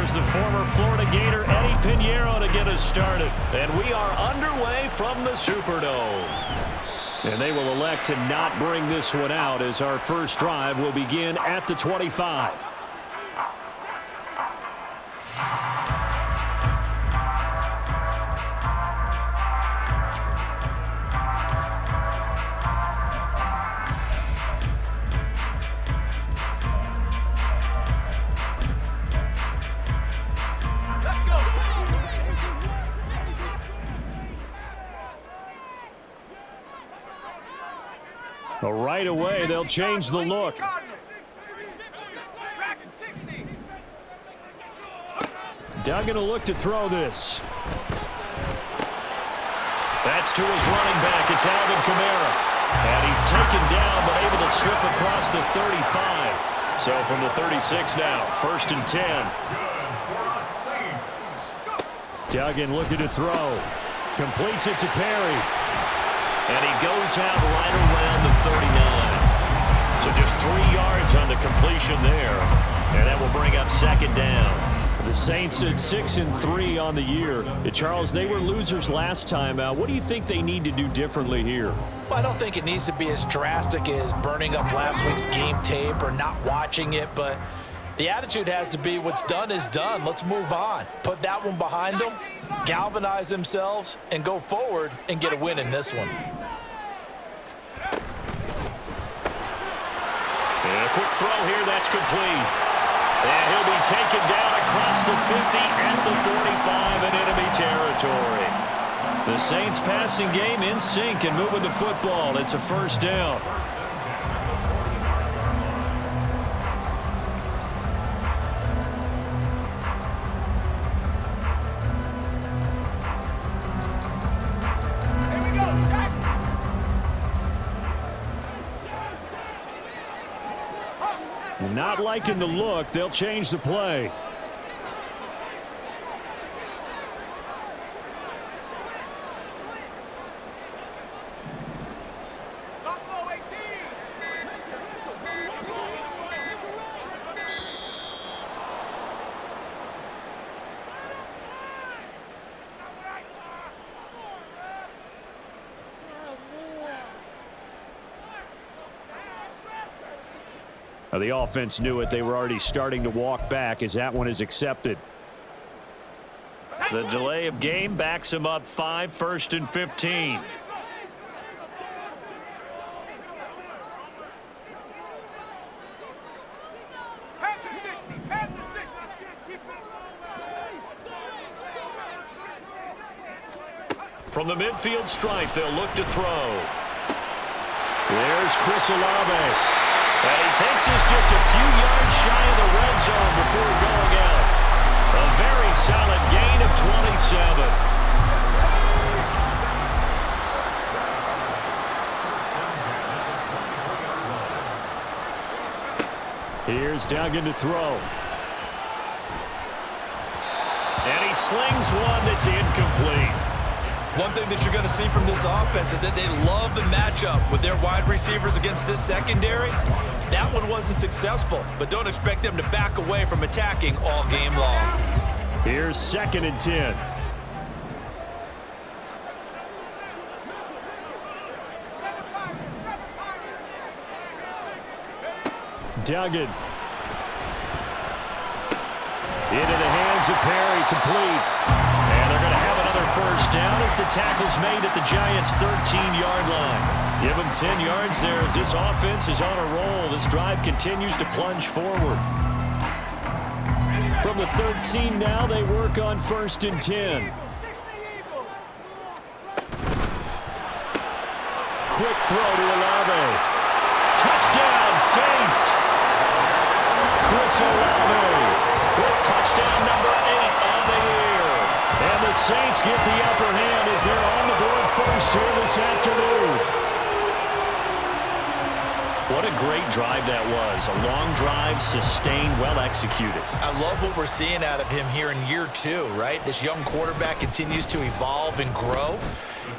Here's the former Florida Gator Eddie Pinheiro to get us started. And we are underway from the Superdome. And they will elect to not bring this one out as our first drive will begin at the 25. Right away, they'll change the look. Duggan will look to throw this. That's to his running back. It's Alvin Kamara. And he's taken down, but able to slip across the 35. So from the 36 now, 1st and 10. Duggan looking to throw. Completes it to Perry. And he goes out right around the 39. So just 3 yards on the completion there. And that will bring up 2nd down. The Saints at 6-3 on the year. Charles, they were losers last time out. What do you think they need to do differently here? Well, I don't think it needs to be as drastic as burning up last week's game tape or not watching it, but the attitude has to be what's done is done. Let's move on. Put that one behind them, galvanize themselves, and go forward and get a win in this one. And a quick throw here, that's complete. And he'll be taken down across the 50 at the 45 in enemy territory. The Saints passing game in sync and moving the football. It's a 1st down. Not liking the look. They'll change the play. The offense knew it. They were already starting to walk back as that one is accepted. The delay of game backs him up 5, 1st and 15. From the midfield stripe, they'll look to throw. There's Chris Olave. And he takes us just a few yards shy of the red zone before going out. A very solid gain of 27. Here's Duggan to throw. And he slings one that's incomplete. One thing that you're going to see from this offense is that they love the matchup with their wide receivers against this secondary. That one wasn't successful, but don't expect them to back away from attacking all game long. Here's 2nd and 10. Duggan. Into the hands of Perry, complete. And they're going to have another 1st down as the tackle's made at the Giants' 13-yard line. Give them 10 yards there as this offense is on a roll. This drive continues to plunge forward. From the 13 now, they work on 1st and 10. Quick throw to Olave. Touchdown, Saints! Chris Olave with touchdown number 8 on the year. And the Saints get the upper hand as they're on the board first here this afternoon. What a great drive that was. A long drive, sustained, well executed. I love what we're seeing out of him here in year 2, right? This young quarterback continues to evolve and grow.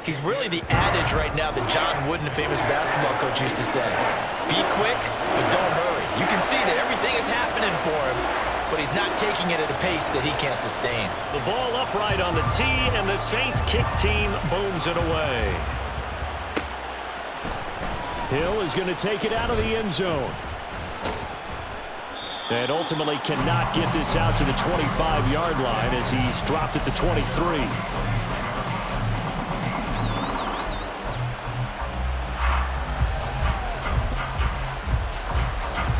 He's really the adage right now that John Wooden, the famous basketball coach, used to say. Be quick, but don't hurry. You can see that everything is happening for him. but he's not taking it at a pace that he can't sustain. The ball upright on the tee, and the Saints kick team booms it away. Hill is going to take it out of the end zone. And ultimately cannot get this out to the 25-yard line as he's dropped at the 23.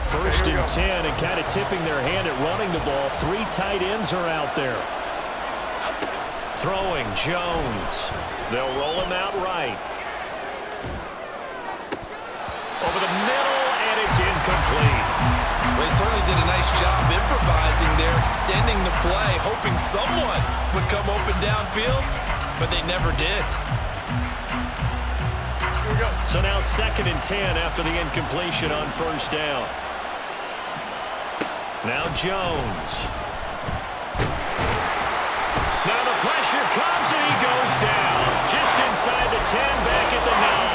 First and 10, and kind of tipping their hand at running the ball. 3 tight ends are out there. Throwing Jones. They'll roll him out right. Over the middle, and it's incomplete. Well, he certainly did a nice job improvising there, extending the play, hoping someone would come open downfield, but they never did. So now 2nd and 10 after the incompletion on first down. Now Jones. Now the pressure comes, and he goes down. Just inside the 10, back at the 9.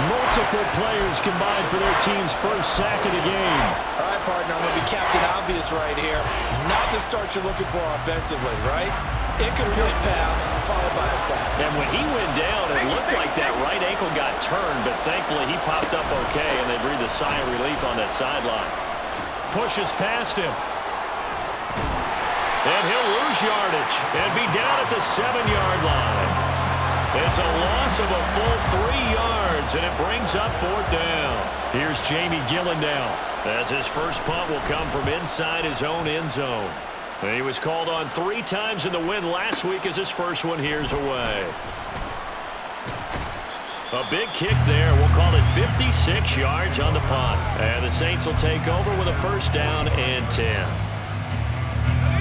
Multiple players combined for their team's first sack of the game. All right, partner, I'm going to be Captain Obvious right here. Not the start you're looking for offensively, right? Incomplete pass followed by a sack. And when he went down, it looked like that right ankle got turned, but thankfully he popped up okay, and they breathed a sigh of relief on that sideline. Pushes past him. And he'll lose yardage and be down at the 7-yard line. It's a loss of a full 3 yards, and it brings up 4th down. Here's Jamie Gillen now, as his first punt will come from inside his own end zone. And he was called on 3 times in the win last week as his first one here's away. A big kick there. We'll call it 56 yards on the punt. And the Saints will take over with a first down and 10.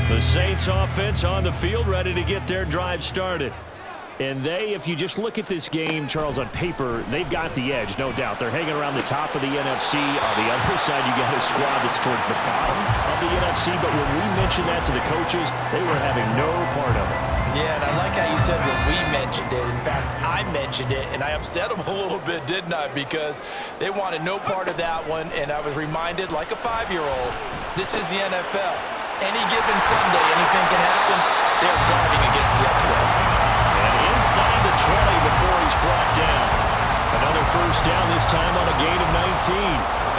The Saints offense on the field ready to get their drive started. And they, if you just look at this game, Charles, on paper, they've got the edge, no doubt. They're hanging around the top of the NFC. On the other side, you got a squad that's towards the bottom of the NFC. But when we mentioned that to the coaches, they were having no part of it. Yeah, and I like how you said when we mentioned it. In fact, I mentioned it, and I upset them a little bit, didn't I? Because they wanted no part of that one, and I was reminded, like a 5-year-old, this is the NFL. Any given Sunday, anything can happen. They're guarding against the upset. And inside the 20 before he's brought down. Another first down, this time on a gain of 19.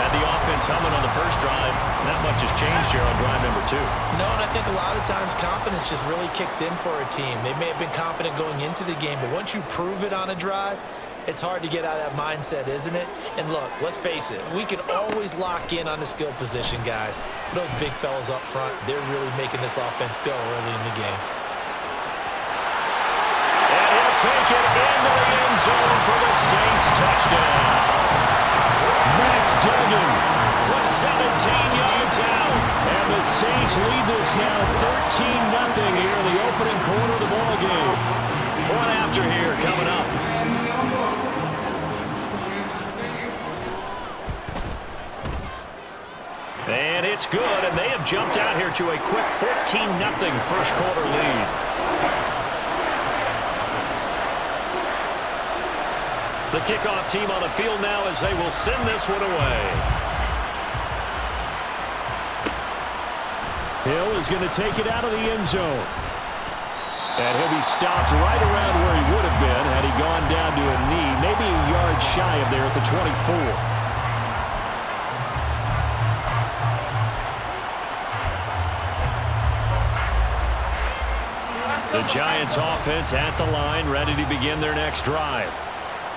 Had the offense humming on the first drive. Not much has changed here on drive number 2. No, and I think a lot of times confidence just really kicks in for a team. They may have been confident going into the game, but once you prove it on a drive, it's hard to get out of that mindset, isn't it? And look, let's face it, we can always lock in on the skill position, guys. But those big fellas up front, they're really making this offense go early in the game. Take it into the end zone for the Saints touchdown. Max Duggan from 17 yards out. And the Saints lead this now 13-0 here in the opening quarter of the ball game. Point after here coming up. And it's good, and they have jumped out here to a quick 14-0 first quarter lead. The kickoff team on the field now as they will send this one away. Hill is going to take it out of the end zone. And he'll be stopped right around where he would have been had he gone down to a knee, maybe a yard shy of there at the 24. The Giants offense at the line, ready to begin their next drive.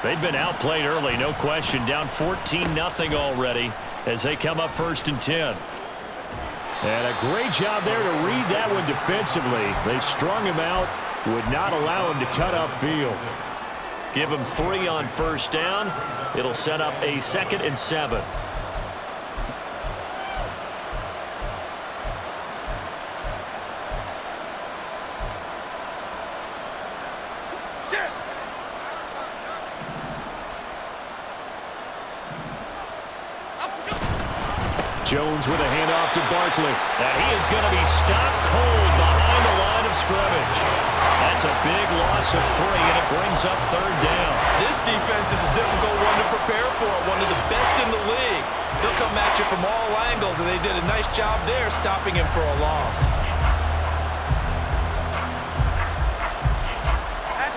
They've been outplayed early, no question. Down 14-0 already as they come up 1st and 10. And a great job there to read that one defensively. They strung him out, would not allow him to cut upfield. Give him 3 on first down. It'll set up a 2nd and 7. Jones with a handoff to Barkley. And he is going to be stopped cold behind the line of scrimmage. That's a big loss of 3, and it brings up 3rd down. This defense is a difficult one to prepare for, one of the best in the league. They'll come at watch it from all angles, and they did a nice job there stopping him for a loss.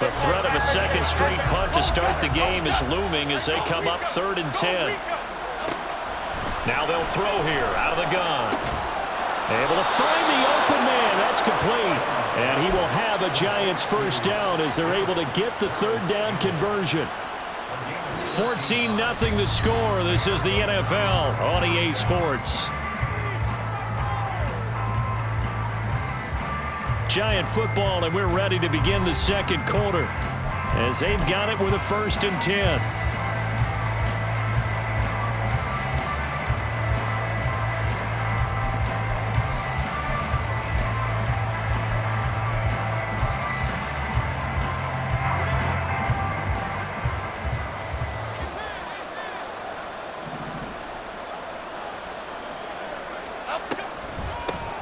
The threat of a second straight punt to start the game is looming as they come up 3rd and 10. Now they'll throw here out of the gun. Able to find the open man. That's complete. And he will have a Giants first down as they're able to get the 3rd down conversion. 14-0 the score. This is the NFL on EA Sports. Giant football, and we're ready to begin the second quarter as they've got it with a 1st and 10.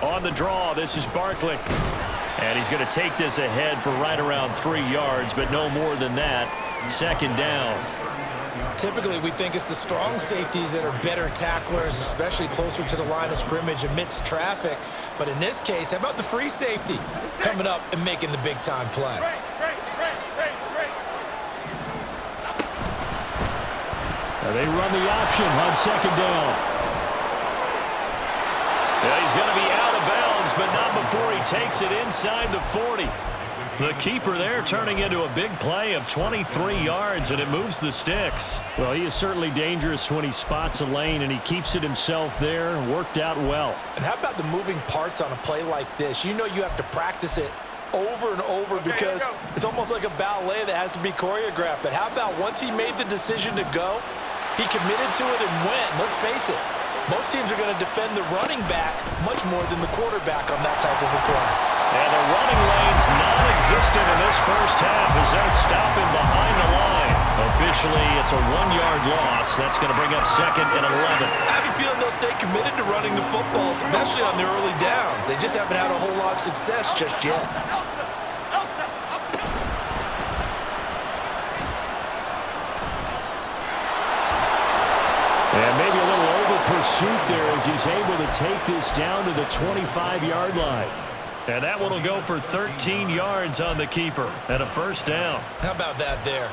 On the draw, this is Barkley. And he's going to take this ahead for right around 3 yards, but no more than that. 2nd down. Typically, we think it's the strong safeties that are better tacklers, especially closer to the line of scrimmage amidst traffic. But in this case, how about the free safety coming up and making the big-time play? They run the option on 2nd down. Yeah, he's going to be out of bounds, but not before he takes it inside the 40. The keeper there turning into a big play of 23 yards, and it moves the sticks. Well, he is certainly dangerous when he spots a lane, and he keeps it himself there. Worked out well. And how about the moving parts on a play like this? You know you have to practice it over and over because it's almost like a ballet that has to be choreographed. But how about once he made the decision to go, he committed to it and went. Let's face it. Most teams are going to defend the running back much more than the quarterback on that type of a play. And the running lane's non-existent in this first half as they'll stop him behind the line. Officially, it's a 1-yard loss. That's going to bring up 2nd and 11. I have a feeling they'll stay committed to running the football, especially on the early downs. They just haven't had a whole lot of success just yet. And maybe a little over-pursuit there as he's able to take this down to the 25-yard line. And that one will go for 13 yards on the keeper and a 1st down. How about that there?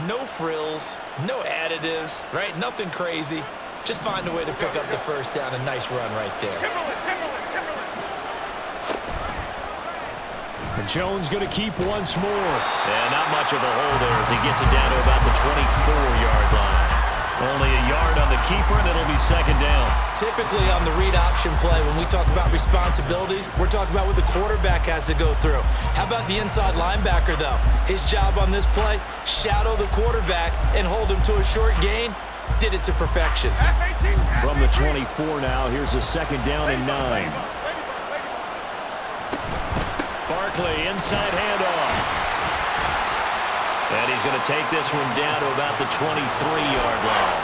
No frills, no additives, right? Nothing crazy. Just find a way to pick up the 1st down. A nice run right there. And Jones going to keep once more. And not much of a hole there as he gets it down to about the 24-yard line. Only a yard on the keeper, and it'll be 2nd down. Typically on the read option play, when we talk about responsibilities, we're talking about what the quarterback has to go through. How about the inside linebacker, though? His job on this play, shadow the quarterback and hold him to a short gain. Did it to perfection. From the 24 now, here's a 2nd down and 9. Barkley, inside handoff. And he's going to take this one down to about the 23-yard line.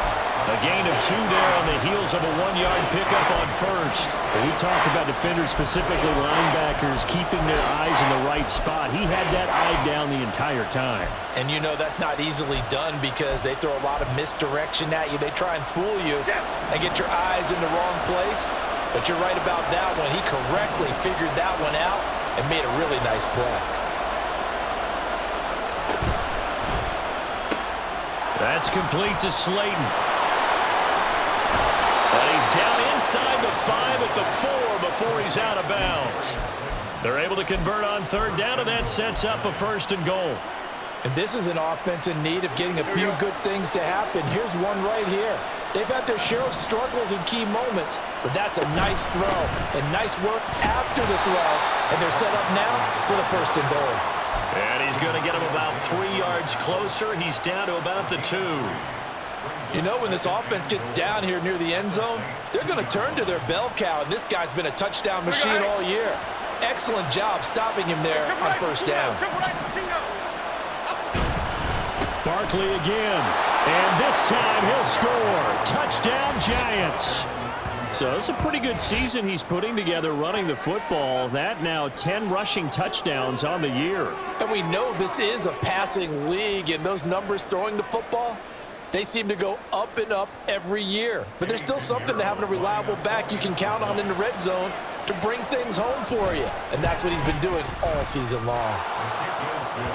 A gain of 2 there on the heels of a 1-yard pickup on 1st. When we talk about defenders, specifically linebackers, keeping their eyes in the right spot. He had that eye down the entire time. And you know that's not easily done because they throw a lot of misdirection at you. They try and fool you and get your eyes in the wrong place. But you're right about that one. He correctly figured that one out and made a really nice play. That's complete to Slayton. And he's down inside the 5 at the 4 before he's out of bounds. They're able to convert on 3rd down, and that sets up a 1st and goal. And this is an offense in need of getting a few good things to happen. Here's one right here. They've had their share of struggles in key moments, but that's a nice throw and nice work after the throw. And they're set up now with a 1st and goal. And he's going to get him about 3 yards closer. He's down to about the 2. You know, when this offense gets down here near the end zone, they're going to turn to their bell cow, and this guy's been a touchdown machine all year. Excellent job stopping him there on 1st down. Barkley again. And this time he'll score. Touchdown, Giants. So it's a pretty good season he's putting together running the football. That now 10 rushing touchdowns on the year. And we know this is a passing league, and those numbers throwing the football, They seem to go up and up every year. But there's still something to having a reliable back you can count on in the red zone to bring things home for you. And that's what he's been doing all season long.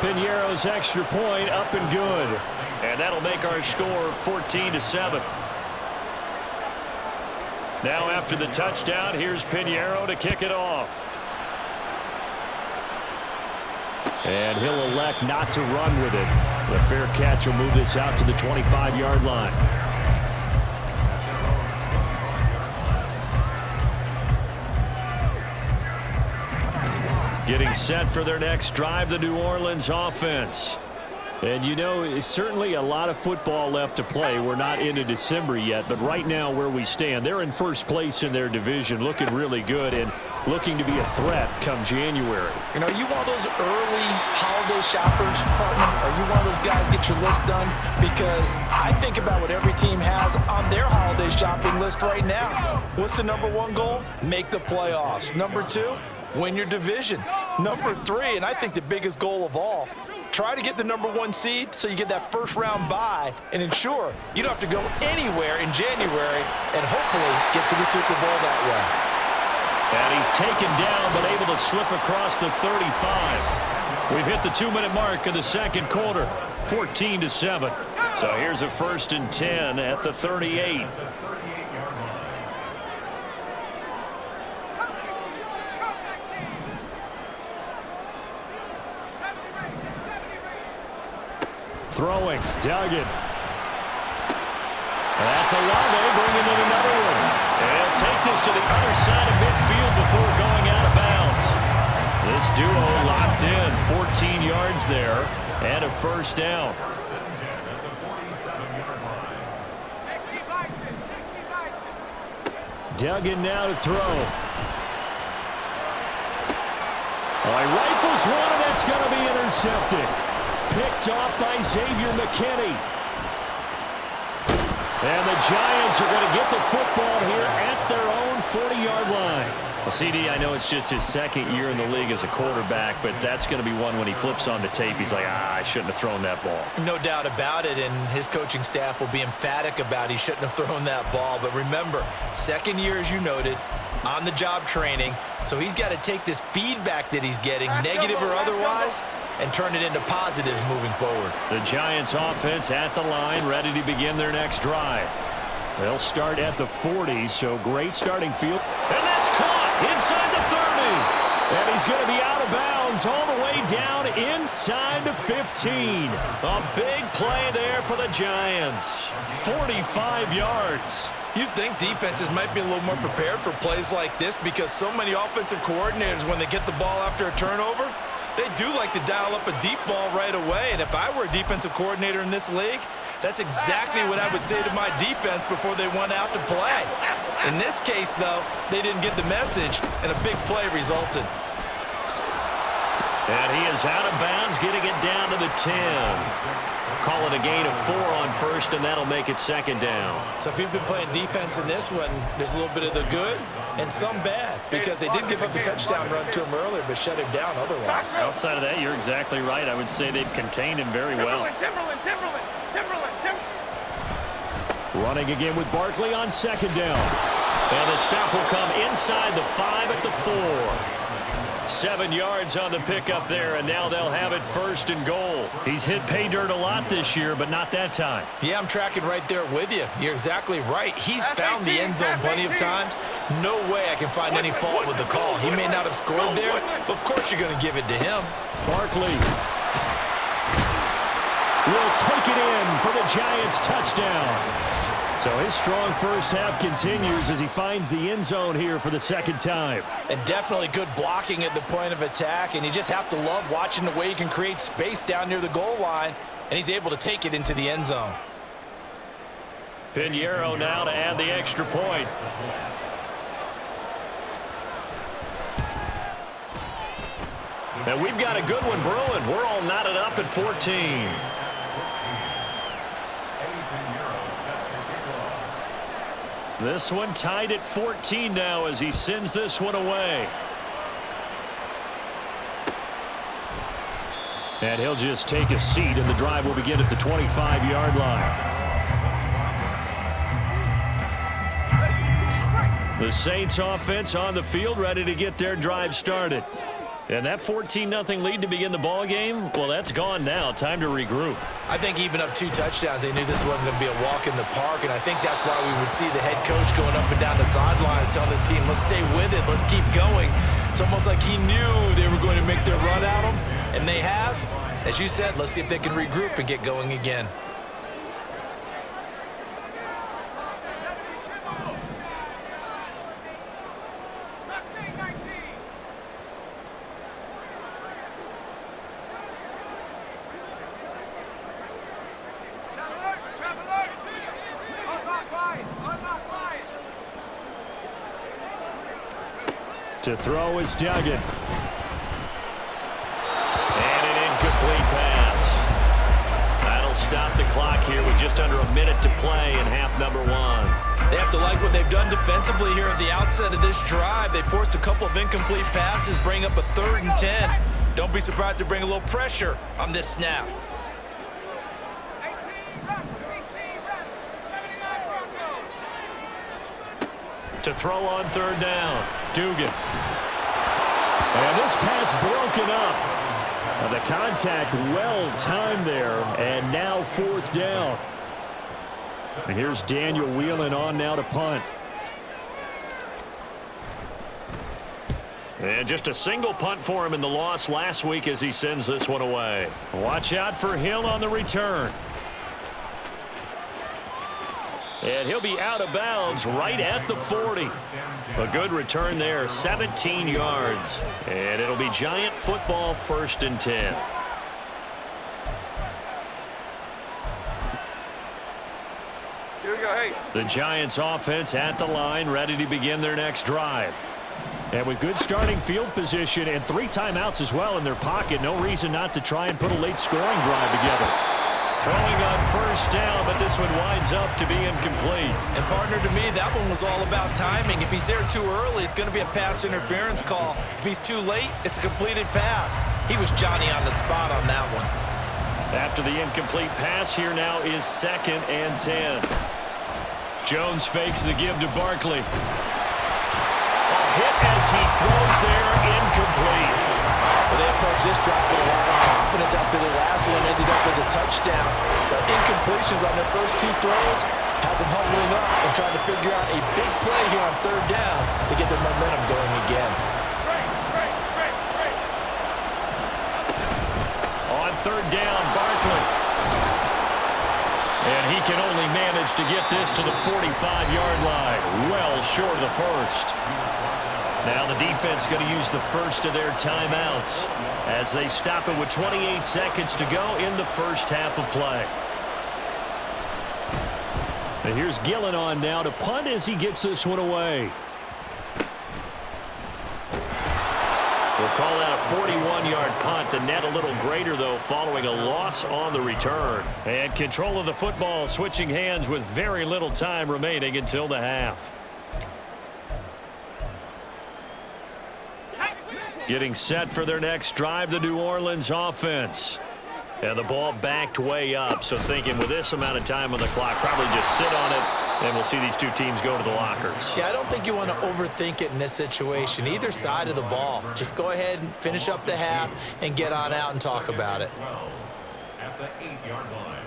Piñeiro's extra point up and good. And that'll make our score 14-7. Now after the touchdown, here's Piñeiro to kick it off. And he'll elect not to run with it. The fair catch will move this out to the 25-yard line. Getting set for their next drive, the New Orleans offense. And, you know, it's certainly a lot of football left to play. We're not into December yet, but right now where we stand, they're in first place in their division, looking really good and looking to be a threat come January. You know, are you one of those early holiday shoppers, partner? Are you one of those guys get your list done? Because I think about what every team has on their holiday shopping list right now. What's the number one goal? Make the playoffs. Number two, win your division. Number three, and I think the biggest goal of all, try to get the number one seed so you get that first round bye and ensure you don't have to go anywhere in January and hopefully get to the Super Bowl that way. And he's taken down but able to slip across the 35. We've hit the 2-minute mark of the second quarter, 14-7. So here's a 1st and 10 at the 38. Throwing, Duggan. That's Olave bringing in another one. And he'll take this to the other side of midfield before going out of bounds. This duo locked in, 14 yards there, and a first down. Duggan now to throw. He rifles one, and it's going to be intercepted. Picked off by Xavier McKinney. And the Giants are going to get the football here at their own 40-yard line. Well, CD, I know it's just his second year in the league as a quarterback, but that's going to be one when he flips on the tape, he's like, I shouldn't have thrown that ball. No doubt about it, and his coaching staff will be emphatic about he shouldn't have thrown that ball. But remember, second year, as you noted, on-the-job training, so he's got to take this feedback that he's getting, negative or otherwise, and turn it into positives moving forward. The Giants offense at the line, ready to begin their next drive. They'll start at the 40, so great starting field. And that's caught inside the 30. And he's going to be out of bounds all the way down inside the 15. A big play there for the Giants. 45 yards. You'd think defenses might be a little more prepared for plays like this because so many offensive coordinators, when they get the ball after a turnover, they do like to dial up a deep ball right away. And if I were a defensive coordinator in this league, that's exactly what I would say to my defense before they went out to play. In this case, though, they didn't get the message, and a big play resulted. And he is out of bounds, getting it down to the 10. Call it a gain of 4 on first, and that'll make it second down. So if you've been playing defense in this one, there's a little bit of the good and some bad, because they did give up the touchdown run to him earlier, but shut him down otherwise. Outside of that, you're exactly right. I would say they've contained him very well. Timberland. Running again with Barkley on second down. And the stop will come inside the 5 at the 4. 7 yards on the pickup there, and now they'll have it 1st and goal. He's hit pay dirt a lot this year, but not that time. Yeah, I'm tracking right there with you. You're exactly right. He's found the end zone plenty of times. No way I can find any fault with the call. He may not have scored there, but of course you're going to give it to him. Barkley will take it in for the Giants touchdown. So his strong first half continues as he finds the end zone here for the second time. And definitely good blocking at the point of attack, and you just have to love watching the way he can create space down near the goal line, and he's able to take it into the end zone. Piñeiro now to add the extra point. And we've got a good one brewing. We're all knotted up at 14. This one tied at 14 now as he sends this one away. And he'll just take a seat, and the drive will begin at the 25-yard line. The Saints offense on the field, ready to get their drive started. And that 14-0 lead to begin the ball game, well, that's gone now. Time to regroup. I think even up 2 touchdowns, they knew this wasn't going to be a walk in the park, and I think that's why we would see the head coach going up and down the sidelines telling his team, let's stay with it, let's keep going. It's almost like he knew they were going to make their run at him, and they have. As you said, let's see if they can regroup and get going again. To throw is Duggan. And an incomplete pass. That'll stop the clock here with just under a minute to play in half number 1. They have to like what they've done defensively here at the outset of this drive. They forced a couple of incomplete passes, bring up a 3rd and 10. Don't be surprised to bring a little pressure on this snap. To throw on 3rd down, Dugan. And this pass broken up. The contact well timed there, and now 4th down. And here's Daniel Whelan on now to punt. And just a single punt for him in the loss last week as he sends this one away. Watch out for Hill on the return. And he'll be out of bounds right at the 40. A good return there, 17 yards. And it'll be Giant football, 1st and 10. The Giants offense at the line, ready to begin their next drive. And with good starting field position and 3 timeouts as well in their pocket, no reason not to try and put a late scoring drive together. Throwing on 1st down, but this one winds up to be incomplete. And partner, to me, that one was all about timing. If he's there too early, it's going to be a pass interference call. If he's too late, it's a completed pass. He was Johnny on the spot on that one. After the incomplete pass, here now is 2nd and 10. Jones fakes the give to Barkley. A hit as he throws there, incomplete. Well, they approach this drive with a lot of confidence after the last one ended up as a touchdown. But incompletions on their first 2 throws has them humbling up and trying to figure out a big play here on 3rd down to get their momentum going again. On 3rd down, Barkley. And he can only manage to get this to the 45-yard line, well short of the 1st. Now the defense going to use the first of their timeouts as they stop it with 28 seconds to go in the first half of play. And here's Gillen on now to punt as he gets this one away. We'll call that a 41-yard punt. The net a little greater, though, following a loss on the return. And control of the football switching hands with very little time remaining until the half. Getting set for their next drive, the New Orleans offense. And the ball backed way up, so thinking with this amount of time on the clock, probably just sit on it, and we'll see these 2 teams go to the lockers. Yeah, I don't think you want to overthink it in this situation. Either side of the ball. Just go ahead and finish up the half and get on out and talk about it. At the 8-yard line.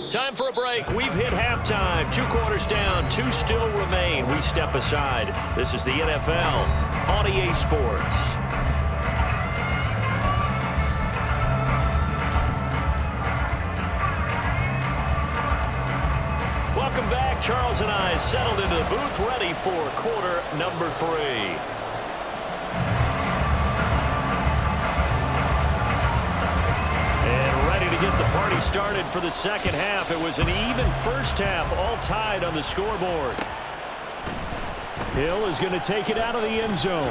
Time for a break. We've hit halftime. 2 quarters down. 2 still remain. We step aside. This is the NFL on EA Sports. Welcome back. Charles and I settled into the booth, ready for quarter number 3. Get the party started for the second half. It was an even first half, all tied on the scoreboard. Hill is going to take it out of the end zone.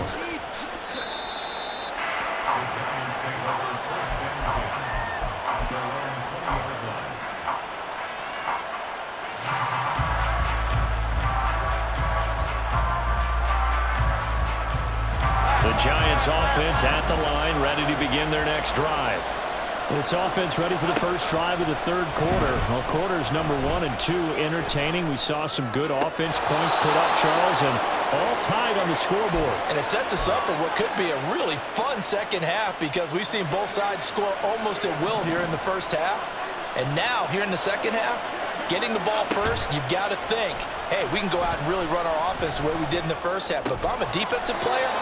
The Giants offense at the line, ready to begin their next drive. This offense ready for the first drive of the third quarter. Well, quarters number 1 and 2 entertaining. We saw some good offense points put up, Charles, and all tied on the scoreboard. And it sets us up for what could be a really fun second half because we've seen both sides score almost at will here in the first half. And now, here in the second half, getting the ball first, you've got to think, hey, we can go out and really run our offense the way we did in the first half. But if I'm a defensive player,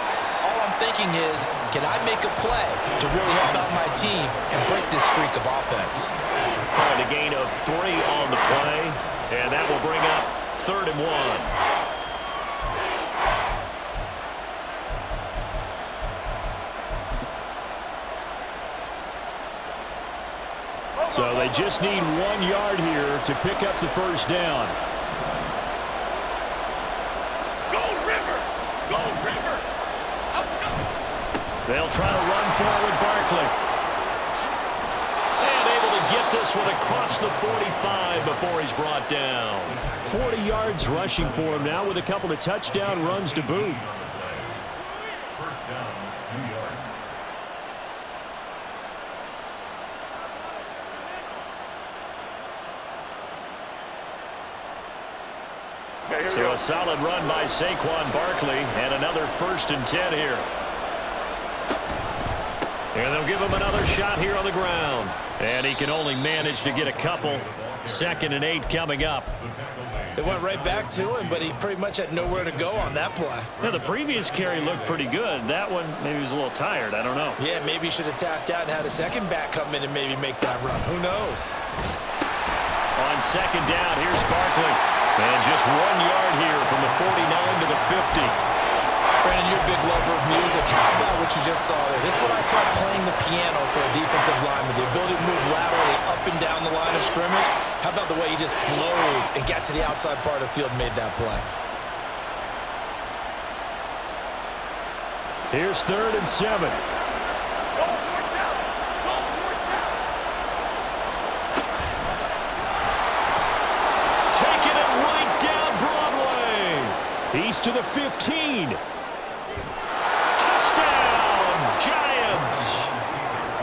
all I'm thinking is, can I make a play to really help out my team and break this streak of offense? All right, a gain of 3 on the play, and that will bring up 3rd and 1. So they just need 1 yard here to pick up the first down. Go River! Go River! Up, up. They'll try to run forward Barkley. And able to get this one across the 45 before he's brought down. 40 yards rushing for him now with a couple of touchdown runs to boot. First down, New York. So a solid run by Saquon Barkley and another 1st and 10 here. And they'll give him another shot here on the ground. And he can only manage to get a couple. 2nd and 8 coming up. It went right back to him, but he pretty much had nowhere to go on that play. Now, the previous carry looked pretty good. That one, maybe he was a little tired. I don't know. Yeah, maybe he should have tapped out and had a second back come in and maybe make that run. Who knows? On 2nd down, here's Barkley. And just 1 yard here from the 49 to the 50. Brandon, you're a big lover of music. How about what you just saw there? This is what I call playing the piano for a defensive lineman. The ability to move laterally up and down the line of scrimmage. How about the way he just flowed and got to the outside part of the field and made that play? Here's 3rd and 7. Taking it right down Broadway. He's to the 15. Touchdown, Giants.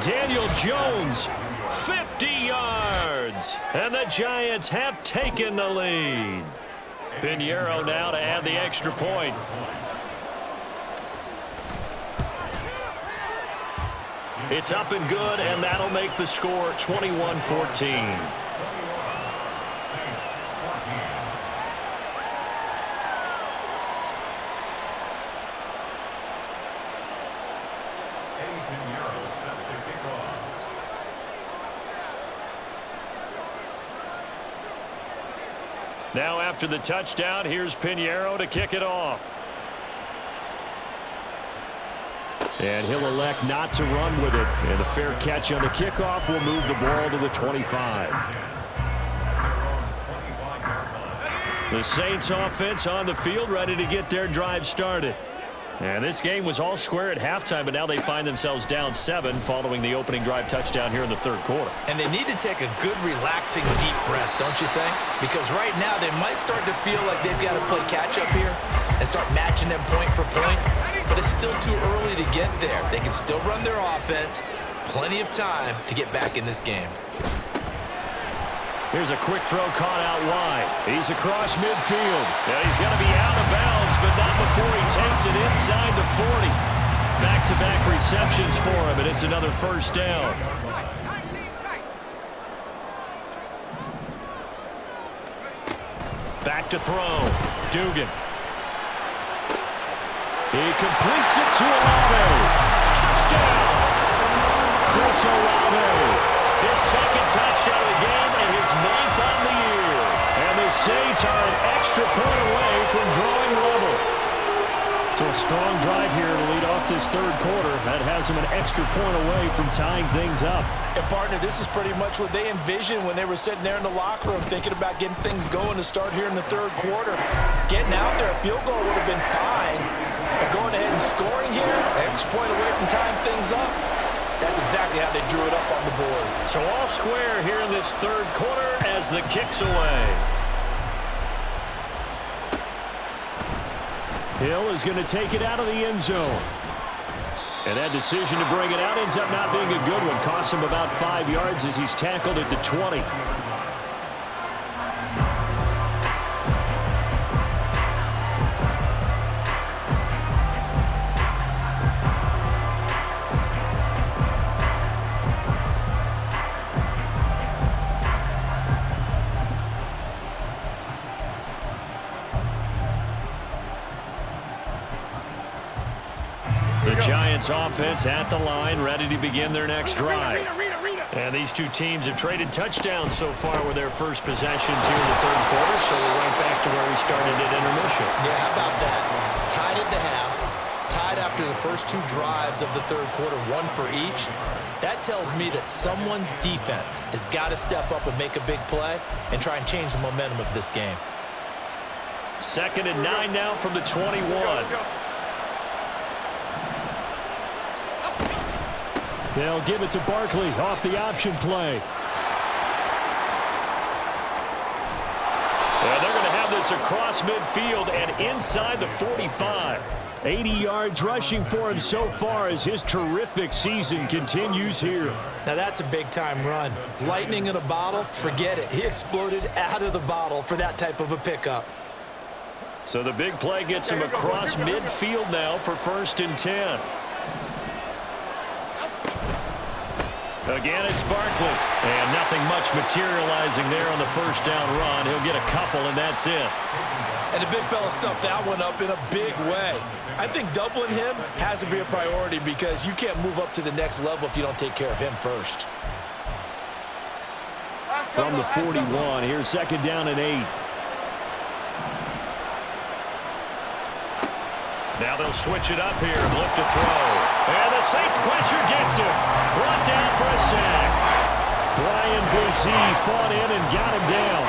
Daniel Jones, 50 yards. And the Giants have taken the lead. Pinheiro now to add the extra point. It's up and good, and that'll make the score 21-14. Now after the touchdown, here's Pinheiro to kick it off. And he'll elect not to run with it. And a fair catch on the kickoff will move the ball to the 25. The Saints offense on the field ready to get their drive started. And this game was all square at halftime, but now they find themselves down 7 following the opening drive touchdown here in the third quarter. And they need to take a good, relaxing, deep breath, don't you think? Because right now they might start to feel like they've got to play catch-up here and start matching them point for point. But it's still too early to get there. They can still run their offense. Plenty of time to get back in this game. Here's a quick throw caught out wide. He's across midfield. Now he's going to be out of bounds, but not before he takes it inside the 40. Back-to-back receptions for him, and it's another first down. Back to throw. Dugan. He completes it to Olave. Touchdown! Chris Olave. His second touchdown of the game and his 9th on the year. And the Saints are an extra point away from drawing level. So a strong drive here to lead off this third quarter. That has them an extra point away from tying things up. And, partner, this is pretty much what they envisioned when they were sitting there in the locker room thinking about getting things going to start here in the third quarter. Getting out there, a field goal would have been fine. But going ahead and scoring here, an extra point away from tying things up, that's exactly how they drew it up on the board. So all square here in this third quarter as the kick's away. Hill is going to take it out of the end zone. And that decision to bring it out ends up not being a good one. Costs him about 5 yards as he's tackled at the 20. The Giants offense at the line, ready to begin their next drive. And these two teams have traded touchdowns so far with their first possessions here in the third quarter, so we're right back to where we started at intermission. Yeah, how about that? Tied at the half, tied after the first 2 drives of the third quarter, 1 for each. That tells me that someone's defense has got to step up and make a big play and try and change the momentum of this game. 2nd and 9 now from the 21. They'll give it to Barkley off the option play. Well, they're going to have this across midfield and inside the 45. 80 yards rushing for him so far as his terrific season continues here. Now that's a big-time run. Lightning in a bottle, forget it. He exploded out of the bottle for that type of a pickup. So the big play gets him across midfield now for 1st and 10. Again, it's Barkley. And nothing much materializing there on the first down run. He'll get a couple, and that's it. And the big fella stuffed that one up in a big way. I think doubling him has to be a priority because you can't move up to the next level if you don't take care of him first. From the 41, here's 2nd down and 8. Now they'll switch it up here and look to throw. And the Saints pressure gets him. Brought down for a sack. Brian Bouzie fought in and got him down.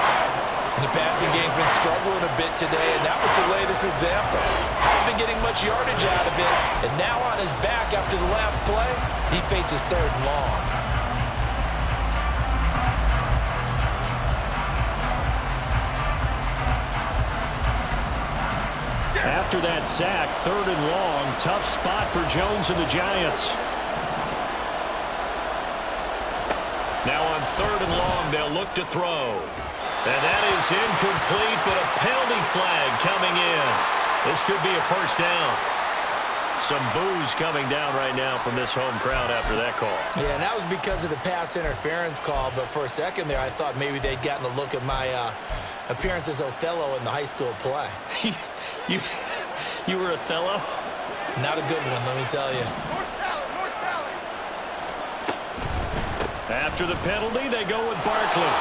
And the passing game's been struggling a bit today, and that was the latest example. Hadn't been getting much yardage out of it, and now on his back after the last play, he faces 3rd and long. After that sack, 3rd and long, tough spot for Jones and the Giants. Now on 3rd and long, they'll look to throw. And that is incomplete, but a penalty flag coming in. This could be a 1st down. Some boos coming down right now from this home crowd after that call. Yeah, and that was because of the pass interference call, but for a second there, I thought maybe they'd gotten a look at my appearance as Othello in the high school play. You were Othello? Not a good one, let me tell you. After the penalty, they go with Barkley.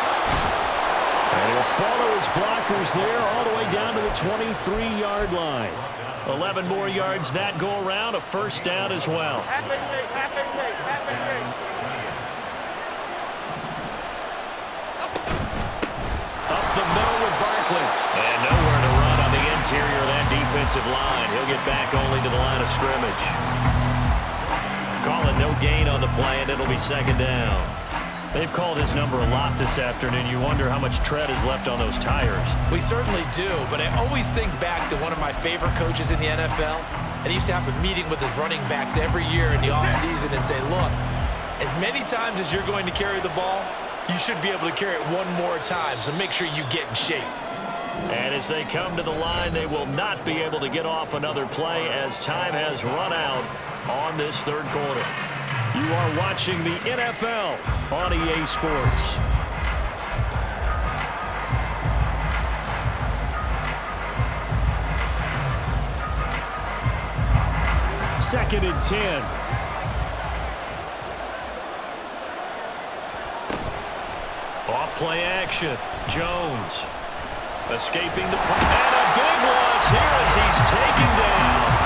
And he'll follow his blockers there all the way down to the 23-yard line. 11 more yards that go around, a 1st down as well. Up the middle with Barkley. And nowhere to run on the interior of that defensive line. He'll get back only to the line of scrimmage. Calling no gain on the play, and it'll be 2nd down. They've called his number a lot this afternoon. You wonder how much tread is left on those tires. We certainly do, but I always think back to one of my favorite coaches in the NFL, and he used to have a meeting with his running backs every year in the offseason and say, look, as many times as you're going to carry the ball, you should be able to carry it one more time, so make sure you get in shape. And as they come to the line, they will not be able to get off another play as time has run out on this 3rd quarter. You are watching the NFL on EA Sports. Second and 10. Off play action. Jones escaping the pressure. And a big loss here as he's taken down.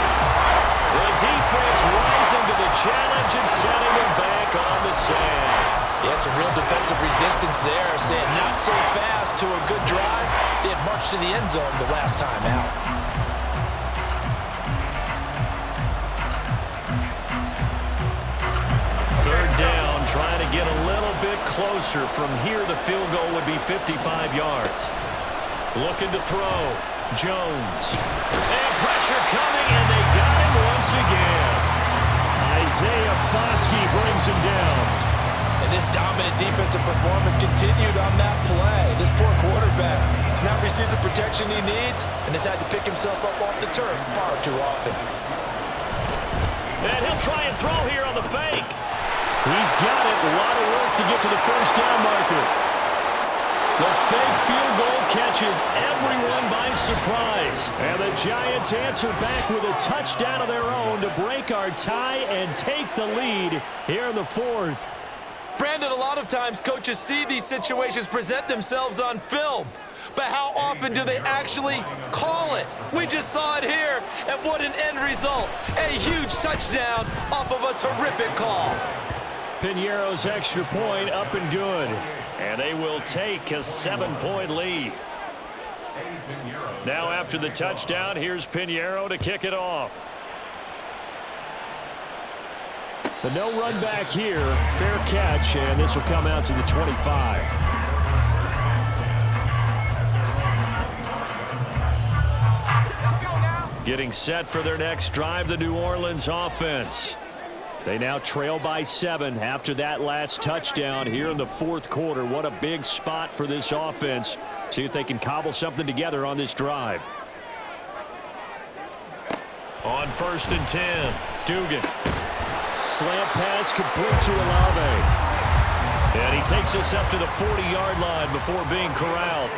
The defense rising to the challenge and sending him back on the sand. Yeah, some real defensive resistance there, saying not so fast to a good drive. They had marched to the end zone the last time out. Third down, trying to get a little bit closer. From here, the field goal would be 55 yards. Looking to throw. Jones. And pressure coming, and they got him once again. Isaiah Foskey brings him down. And this dominant defensive performance continued on that play. This poor quarterback has not received the protection he needs and has had to pick himself up off the turf far too often. And he'll try and throw here on the fake. He's got it. A lot of work to get to the first down marker. The fake field goal catches everyone by surprise. And the Giants answer back with a touchdown of their own to break our tie and take the lead here in the fourth. Brandon, a lot of times coaches see these situations present themselves on film. But how often do they actually call it? We just saw it here, and what an end result. A huge touchdown off of a terrific call. Piñeiro's extra point up and good. And they will take a 7-point lead. Now after the touchdown, here's Piñeiro to kick it off. The no run back here, fair catch, and this will come out to the 25. Getting set for their next drive, the New Orleans offense. They now trail by 7 after that last touchdown here in the fourth quarter. What a big spot for this offense. See if they can cobble something together on this drive. On 1st and 10, Dugan. Slant pass complete to Olave. And he takes us up to the 40-yard line before being corralled.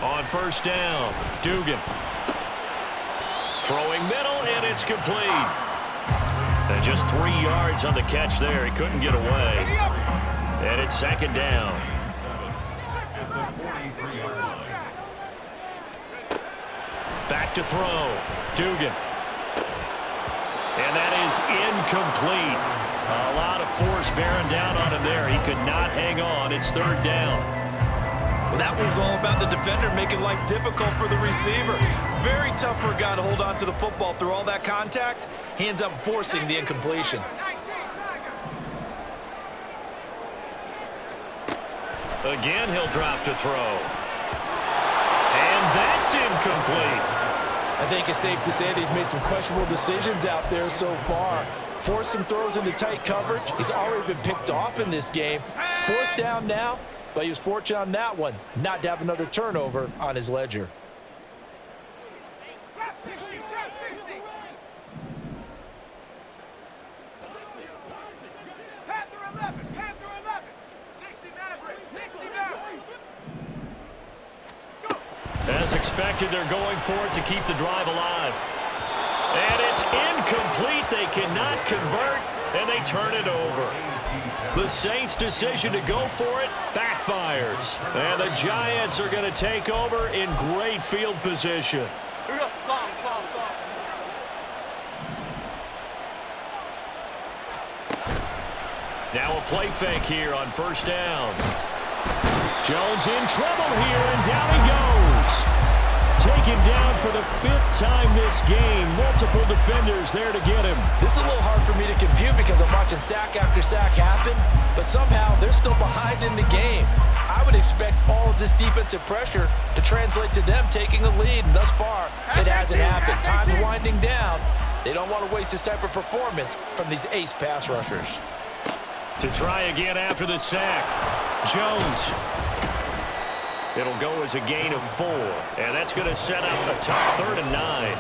On 1st down, Dugan. Throwing middle, and it's complete. And just 3 yards on the catch there. He couldn't get away. And it's 2nd down. Back to throw. Dugan. And that is incomplete. A lot of force bearing down on him there. He could not hang on. It's 3rd down. Well, that was all about the defender making life difficult for the receiver. Very tough for a guy to hold on to the football through all that contact. He ends up forcing the incompletion. Again, he'll drop to throw. And that's incomplete. I think it's safe to say that he's made some questionable decisions out there so far. Forced some throws into tight coverage. He's already been picked off in this game. 4th down now. But he was fortunate on that one, not to have another turnover on his ledger. As expected, they're going for it to keep the drive alive. And it's incomplete. They cannot convert, and they turn it over. The Saints' decision to go for it backfires. And the Giants are going to take over in great field position. Now a play fake here on 1st down. Jones in trouble here, and down he goes. Taken down for the 5th time this game. Multiple defenders there to get him. This is a little hard for me to compute because I'm watching sack after sack happen, but somehow they're still behind in the game. I would expect all of this defensive pressure to translate to them taking a lead, and thus far, it hasn't happened. Time's winding down. They don't want to waste this type of performance from these ace pass rushers. To try again after the sack, Jones. It'll go as a gain of 4, and that's going to set up a tough 3rd and 9.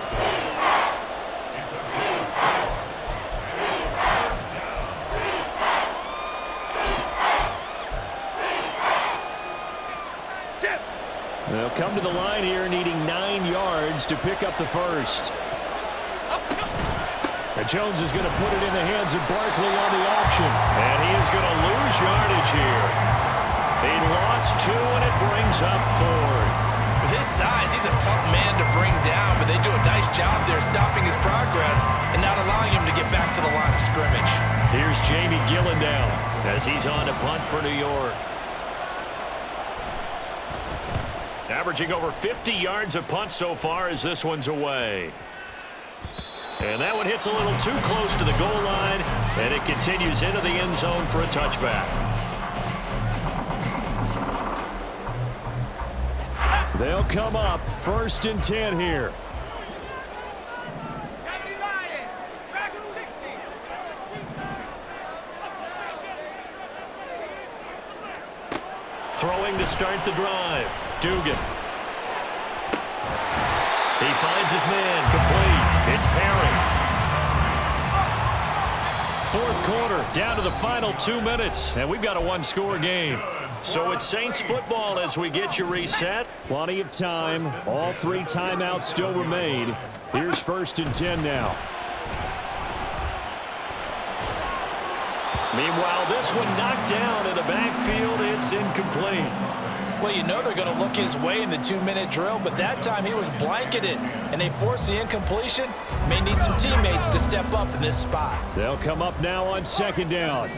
They'll come to the line here needing 9 yards to pick up the first. And Jones is going to put it in the hands of Barkley on the option. And he is going to lose yardage here. He lost 2, and it brings up 4th. With his size, he's a tough man to bring down, but they do a nice job there stopping his progress and not allowing him to get back to the line of scrimmage. Here's Jamie Gillendown as he's on to punt for New York. Averaging over 50 yards a punt so far as this one's away. And that one hits a little too close to the goal line, and it continues into the end zone for a touchback. They'll come up 1st and 10 here. Throwing to start the drive. Dugan. He finds his man. Complete. It's Perry. Fourth quarter, down to the final 2 minutes, and we've got a one-score game. So it's Saints football as we get you reset. Plenty of time. All 3 timeouts still remain. Here's 1st and 10 now. Meanwhile, this one knocked down in the backfield. It's incomplete. Well, you know they're going to look his way in the 2-minute drill, but that time he was blanketed, and they forced the incompletion. May need some teammates to step up in this spot. They'll come up now on 2nd down.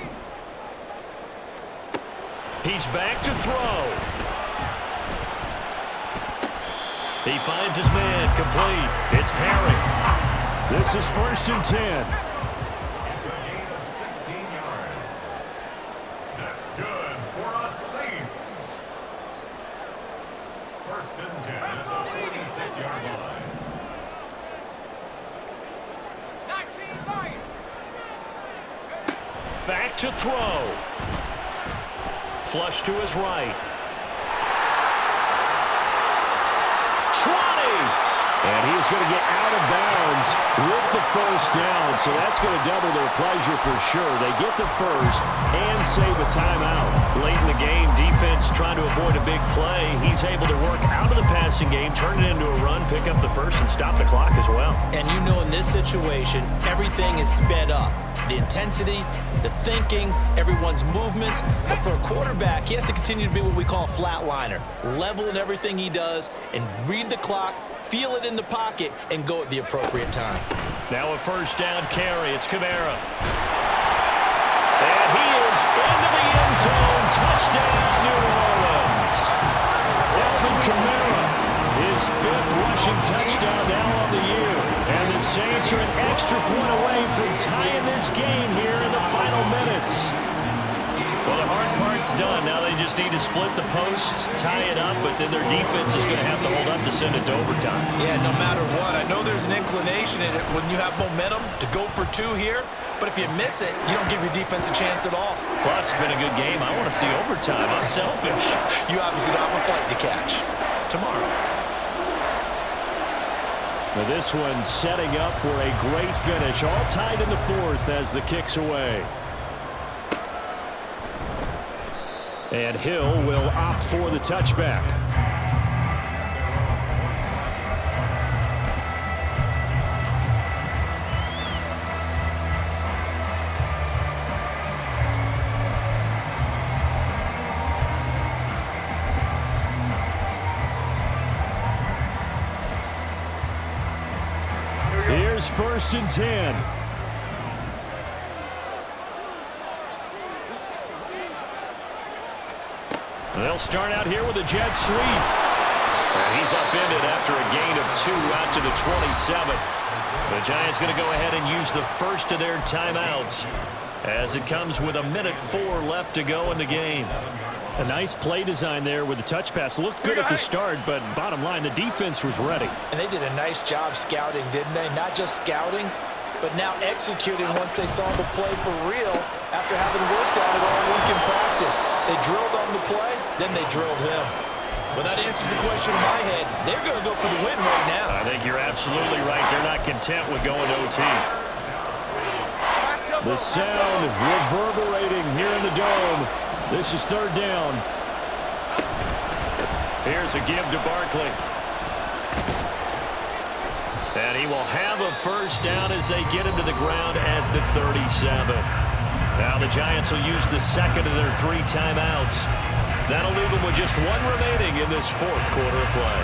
He's back to throw. He finds his man. Complete. It's Perry. This is 1st and 10. It's a gain of 16 yards. That's good for us Saints. 1st and 10 at the 46-yard line. Back to throw. Flush to his right. 20. And he is going to get out of bounds with the 1st down, so that's going to double their pleasure for sure. They get the 1st and save a timeout. Late in the game, defense trying to avoid a big play. He's able to work out of the passing game, turn it into a run, pick up the 1st, and stop the clock as well. And you know in this situation, everything is sped up. The intensity, the thinking, everyone's movement. But for a quarterback, he has to continue to be what we call a flatliner. Level in everything he does and read the clock, feel it in the pocket, and go at the appropriate time. Now a 1st down carry. It's Kamara. And he is into the end zone. Touchdown, New Orleans. Alvin Kamara, his 5th rushing touchdown now on the year. And the Saints are an extra point away from tying this game here in the final minutes. Well, the hard part's done. Now they just need to split the posts, tie it up, but then their defense is going to have to hold up to send it to overtime. Yeah, no matter what. I know there's an inclination in it when you have momentum to go for 2 here, but if you miss it, you don't give your defense a chance at all. Plus, it's been a good game. I want to see overtime. I'm selfish. You obviously don't have a flight to catch. Tomorrow. Now this one setting up for a great finish. All tied in the 4th as the kick's away. And Hill will opt for the touchback. Here's 1st and 10. They'll start out here with a jet sweep. And he's upended after a gain of 2 out to the 27. The Giants going to go ahead and use the 1st of their timeouts as it comes with 1:04 left to go in the game. A nice play design there with the touch pass. Looked good at the start, but bottom line, the defense was ready. And they did a nice job scouting, didn't they? Not just scouting, but now executing once they saw the play for real after having worked on it all week in practice. They drilled on the play, then they drilled him. Well, that answers the question in my head. They're going to go for the win right now. I think you're absolutely right. They're not content with going to OT. The sound reverberating here in the dome. This is 3rd down. Here's a give to Barkley. And he will have a 1st down as they get him to the ground at the 37. Now the Giants will use the 2nd of their 3 timeouts. That'll leave them with just 1 remaining in this 4th quarter of play.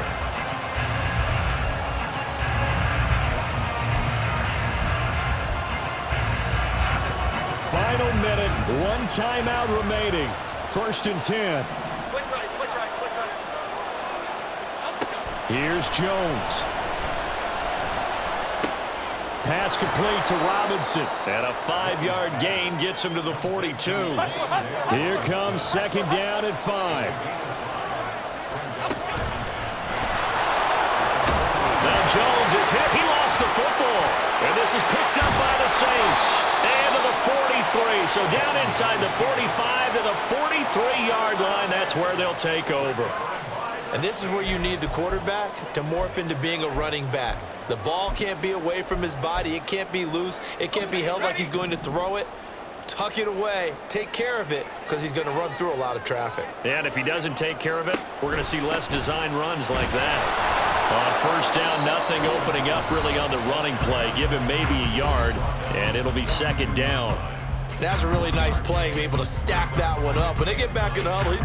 Final minute, 1 timeout remaining. 1st and 10. Here's Jones. Pass complete to Robinson. And a 5-yard gain gets him to the 42. Here comes 2nd down and 5. Now Jones is hit. He lost the football. And this is picked up by the Saints. And to the 43. So down inside the 45 to the 43-yard line. That's where they'll take over. And this is where you need the quarterback to morph into being a running back. The ball can't be away from his body. It can't be loose. It can't be held like he's going to throw it. Tuck it away. Take care of it because he's going to run through a lot of traffic. And if he doesn't take care of it, we're going to see less design runs like that. On first down, nothing opening up really on the running play. Give him maybe a yard, and it'll be second down. That's a really nice play, be able to stack that one up. When they get back in the huddle, he's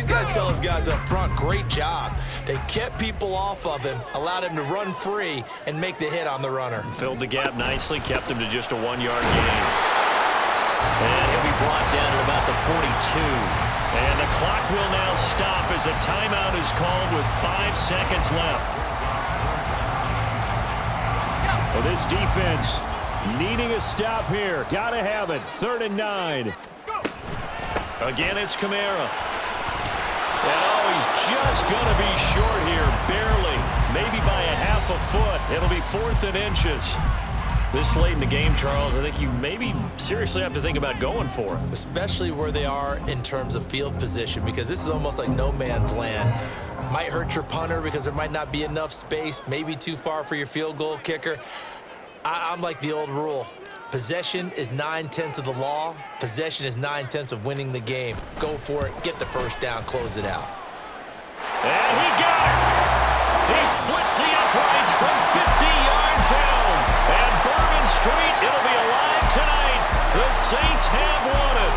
got to tell his guys up front, great job. They kept people off of him, allowed him to run free, and make the hit on the runner. Filled the gap nicely, kept him to just a 1-yard gain. And he'll be brought down at about the 42. And the clock will now stop as a timeout is called with 5 seconds left. Well, this defense needing a stop here. Got to have it. 3rd and 9. Again, it's Kamara. And he's just going to be short here, barely. Maybe by a half a foot. It'll be 4th and inches. This late in the game, Charles, I think you maybe seriously have to think about going for it. Especially where they are in terms of field position, because this is almost like no man's land. Might hurt your punter because there might not be enough space, maybe too far for your field goal kicker. I'm like the old rule. Possession is 9/10 of the law. Possession is 9/10 of winning the game. Go for it. Get the first down. Close it out. And he got it. He splits the uprights from 50 yards out. And Bourbon Street, it'll be alive tonight. The Saints have won it.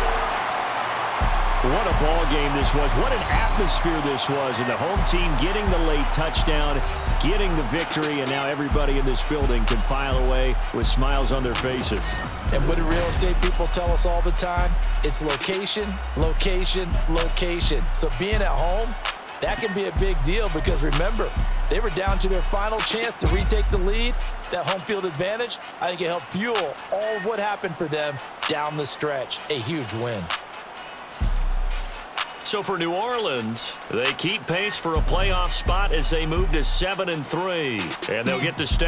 What a ball game this was. What an atmosphere this was. And the home team getting the late touchdown, getting the victory, and now everybody in this building can file away with smiles on their faces. And what do real estate people tell us all the time? It's location, location, location. So being at home, that can be a big deal because remember, they were down to their final chance to retake the lead. That home field advantage, I think it helped fuel all of what happened for them down the stretch. A huge win. So for New Orleans, they keep pace for a playoff spot as they move to 7-3. And they'll get to stay